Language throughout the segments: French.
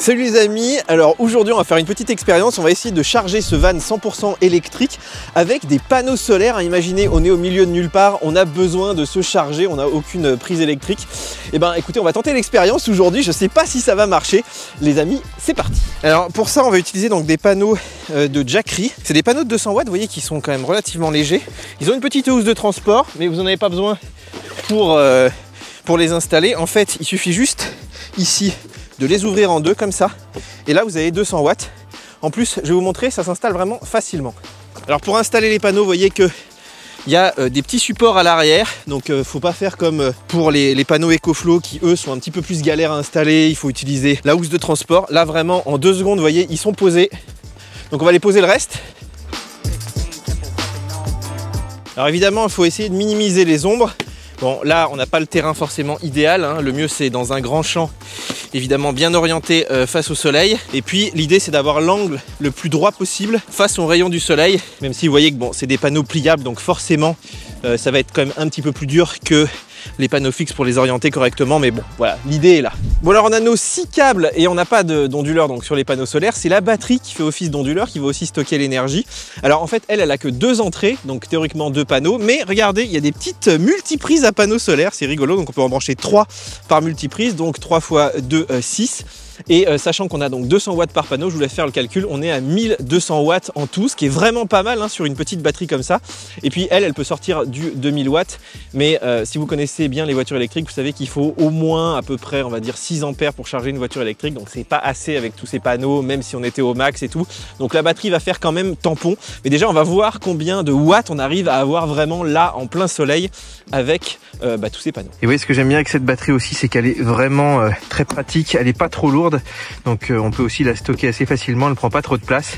Salut les amis, alors aujourd'hui on va faire une petite expérience, on va essayer de charger ce van 100% électrique avec des panneaux solaires. Imaginez, on est au milieu de nulle part, on a besoin de se charger, on n'a aucune prise électrique. Et ben écoutez, on va tenter l'expérience aujourd'hui, je sais pas si ça va marcher. Les amis, c'est parti. Alors pour ça on va utiliser donc des panneaux de Jackery. C'est des panneaux de 200 watts, vous voyez, qui sont quand même relativement légers. Ils ont une petite housse de transport, mais vous n'en avez pas besoin pour les installer. En fait, il suffit juste ici de les ouvrir en deux comme ça, et là vous avez 200 watts. En plus, je vais vous montrer, ça s'installe vraiment facilement. Alors pour installer les panneaux, vous voyez que il y a des petits supports à l'arrière, donc faut pas faire comme pour les panneaux EcoFlow qui eux sont un petit peu plus galères à installer. Il faut utiliser la housse de transport. Là vraiment en 2 secondes, vous voyez, ils sont posés. Donc on va les poser le reste. Alors évidemment, il faut essayer de minimiser les ombres. Bon, là on n'a pas le terrain forcément idéal, hein. Le mieux c'est dans un grand champ, évidemment bien orienté face au soleil. Et puis l'idée c'est d'avoir l'angle le plus droit possible face aux rayons du soleil. Même si vous voyez que bon, c'est des panneaux pliables, donc forcément ça va être quand même un petit peu plus dur que les panneaux fixes pour les orienter correctement, mais bon, voilà, l'idée est là. Bon alors on a nos 6 câbles et on n'a pas d'onduleur donc sur les panneaux solaires. C'est la batterie qui fait office d'onduleur, qui va aussi stocker l'énergie. Alors en fait, elle a que 2 entrées, donc théoriquement 2 panneaux, mais regardez, il y a des petites multiprises à panneaux solaires, c'est rigolo, donc on peut en brancher 3 par multiprise, donc 3 x 2, 6. Et sachant qu'on a donc 200 watts par panneau, je vous laisse faire le calcul, on est à 1200 watts en tout, ce qui est vraiment pas mal hein, sur une petite batterie comme ça. Et puis elle peut sortir du 2000 watts, mais si vous connaissez bien les voitures électriques, vous savez qu'il faut au moins à peu près, on va dire 6 ampères pour charger une voiture électrique, donc c'est pas assez avec tous ces panneaux, même si on était au max et tout. Donc la batterie va faire quand même tampon, mais déjà on va voir combien de watts on arrive à avoir vraiment là en plein soleil avec tous ces panneaux. Et vous voyez, ce que j'aime bien avec cette batterie aussi, c'est qu'elle est vraiment très pratique, elle est pas trop lourde. Donc on peut aussi la stocker assez facilement, elle ne prend pas trop de place.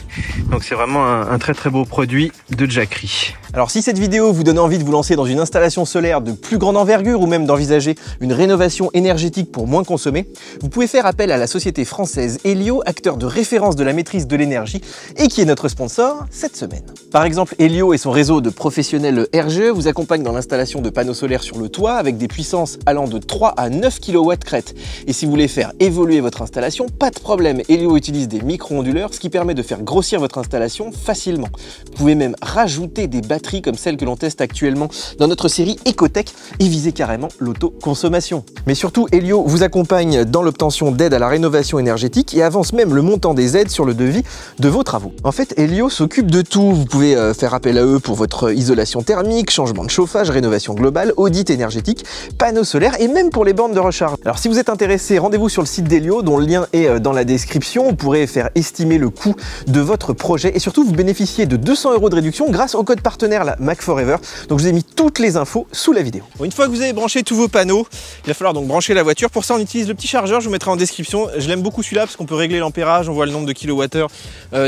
Donc c'est vraiment un très très beau produit de Jackery. Alors si cette vidéo vous donne envie de vous lancer dans une installation solaire de plus grande envergure ou même d'envisager une rénovation énergétique pour moins consommer, vous pouvez faire appel à la société française Helio, acteur de référence de la maîtrise de l'énergie et qui est notre sponsor cette semaine. Par exemple, Helio et son réseau de professionnels RGE vous accompagnent dans l'installation de panneaux solaires sur le toit avec des puissances allant de 3 à 9 kW crête. Et si vous voulez faire évoluer votre installation, pas de problème, Helio utilise des micro-onduleurs, ce qui permet de faire grossir votre installation facilement. Vous pouvez même rajouter des batteries comme celles que l'on teste actuellement dans notre série Ecotech et viser carrément l'autoconsommation. Mais surtout, Helio vous accompagne dans l'obtention d'aides à la rénovation énergétique et avance même le montant des aides sur le devis de vos travaux. En fait, Helio s'occupe de tout. Vous pouvez faire appel à eux pour votre isolation thermique, changement de chauffage, rénovation globale, audit énergétique, panneaux solaires et même pour les bornes de recharge. Alors si vous êtes intéressé, rendez-vous sur le site d'Helio dont le lien est dans la description. Vous pourrez faire estimer le coût de votre projet et surtout vous bénéficiez de 200 € de réduction grâce au code partenaire la MacForever. Donc je vous ai mis toutes les infos sous la vidéo. Bon, une fois que vous avez branché tous vos panneaux, il va falloir donc brancher la voiture. Pour ça on utilise le petit chargeur, je vous mettrai en description. Je l'aime beaucoup celui-là parce qu'on peut régler l'ampérage, on voit le nombre de kilowattheures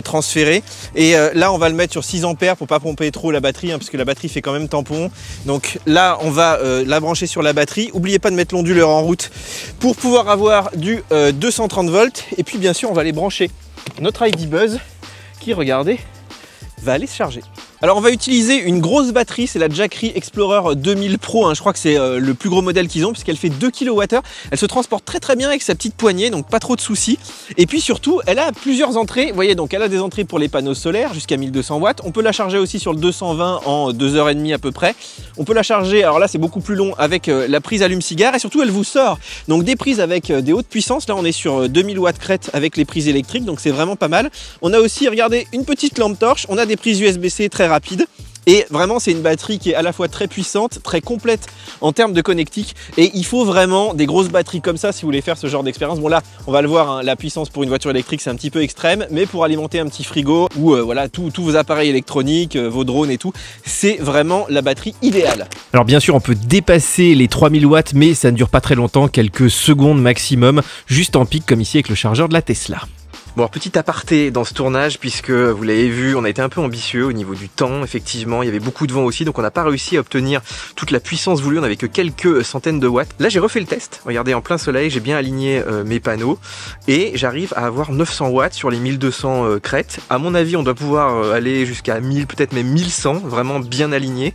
transférés. Et là on va le mettre sur 6 ampères pour pas pomper trop la batterie hein, parce que la batterie fait quand même tampon. Donc là on va la brancher sur la batterie. N'oubliez pas de mettre l'onduleur en route pour pouvoir avoir du 230 volts. Et puis bien sûr on va aller brancher notre ID Buzz qui, regardez, va aller se charger. Alors on va utiliser une grosse batterie, c'est la Jackery Explorer 2000 Pro, hein. Je crois que c'est le plus gros modèle qu'ils ont puisqu'elle fait 2 kWh. Elle se transporte très très bien avec sa petite poignée, donc pas trop de soucis. Et puis surtout, elle a plusieurs entrées. Vous voyez, donc elle a des entrées pour les panneaux solaires jusqu'à 1200 watts. On peut la charger aussi sur le 220 en 2h30 à peu près. On peut la charger, alors là c'est beaucoup plus long, avec la prise allume-cigare et surtout elle vous sort donc des prises avec des hautes puissances. Là on est sur 2000 watts crête avec les prises électriques, donc c'est vraiment pas mal. On a aussi, regardez, une petite lampe torche. On a des prises USB-C très rapide. Et vraiment c'est une batterie qui est à la fois très puissante, très complète en termes de connectique. Et il faut vraiment des grosses batteries comme ça si vous voulez faire ce genre d'expérience. Bon là on va le voir hein, la puissance pour une voiture électrique c'est un petit peu extrême, mais pour alimenter un petit frigo ou voilà tous vos appareils électroniques, vos drones et tout, c'est vraiment la batterie idéale. Alors bien sûr on peut dépasser les 3000 watts, mais ça ne dure pas très longtemps, quelques secondes maximum, juste en pic comme ici avec le chargeur de la Tesla. Bon, alors, petit aparté dans ce tournage, puisque vous l'avez vu, on a été un peu ambitieux au niveau du temps, effectivement, il y avait beaucoup de vent aussi, donc on n'a pas réussi à obtenir toute la puissance voulue, on n'avait que quelques centaines de watts. Là, j'ai refait le test, regardez, en plein soleil, j'ai bien aligné mes panneaux, et j'arrive à avoir 900 watts sur les 1200 crêtes. À mon avis, on doit pouvoir aller jusqu'à 1000, peut-être même 1100, vraiment bien aligné.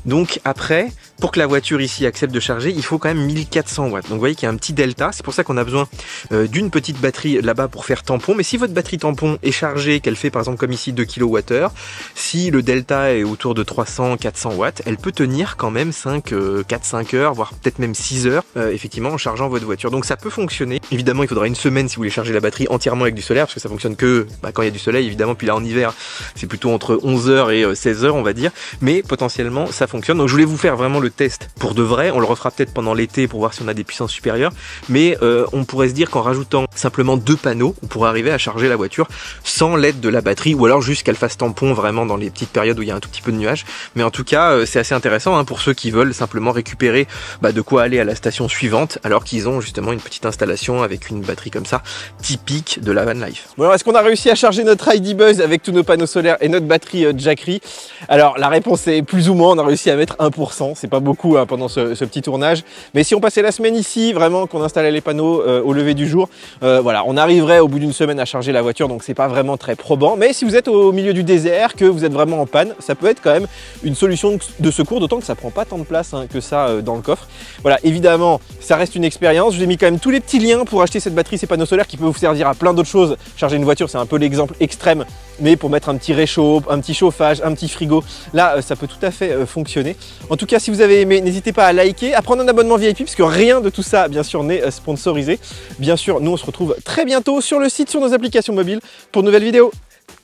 Donc après, pour que la voiture ici accepte de charger, il faut quand même 1400 watts. Donc vous voyez qu'il y a un petit delta, c'est pour ça qu'on a besoin d'une petite batterie là-bas pour faire tampon. Mais si votre batterie tampon est chargée, qu'elle fait par exemple comme ici 2 kWh, si le delta est autour de 300-400 watts, elle peut tenir quand même 4-5 heures, voire peut-être même 6 heures, effectivement, en chargeant votre voiture. Donc ça peut fonctionner. Évidemment, il faudra une semaine si vous voulez charger la batterie entièrement avec du solaire, parce que ça fonctionne que quand il y a du soleil, évidemment. Puis là, en hiver, c'est plutôt entre 11h et 16h, on va dire. Mais potentiellement, ça fonctionne. Donc je voulais vous faire vraiment le test pour de vrai. On le refera peut-être pendant l'été pour voir si on a des puissances supérieures. Mais on pourrait se dire qu'en rajoutant simplement 2 panneaux, on pourrait arriver à charger la voiture sans l'aide de la batterie, ou alors juste qu'elle fasse tampon vraiment dans les petites périodes où il y a un tout petit peu de nuages. Mais en tout cas, c'est assez intéressant pour ceux qui veulent simplement récupérer de quoi aller à la station suivante, alors qu'ils ont justement une petite installation avec une batterie comme ça, typique de la van life. Bon, alors est-ce qu'on a réussi à charger notre ID Buzz avec tous nos panneaux solaires et notre batterie Jackery? Alors la réponse est plus ou moins, on a réussi à mettre 1%, c'est pas beaucoup pendant ce petit tournage, mais si on passait la semaine ici, vraiment qu'on installait les panneaux au lever du jour, voilà, on arriverait au bout d'une semaine à charger la voiture, donc c'est pas vraiment très probant. Mais si vous êtes au milieu du désert, que vous êtes vraiment en panne, ça peut être quand même une solution de secours, d'autant que ça prend pas tant de place que ça dans le coffre. Voilà, évidemment, ça reste une expérience. Je vous ai mis quand même tous les petits liens pour acheter cette batterie, ces panneaux solaires qui peuvent vous servir à plein d'autres choses. Charger une voiture, c'est un peu l'exemple extrême, mais pour mettre un petit réchaud, un petit chauffage, un petit frigo, là, ça peut tout à fait fonctionner. En tout cas, si vous avez aimé, n'hésitez pas à liker, à prendre un abonnement VIP, parce que rien de tout ça, bien sûr, n'est sponsorisé. Bien sûr, nous, on se retrouve très bientôt sur le site, sur nos applications mobiles, pour de nouvelles vidéos.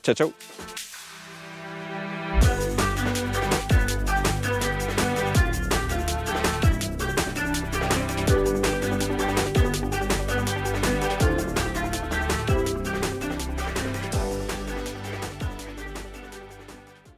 Ciao, ciao!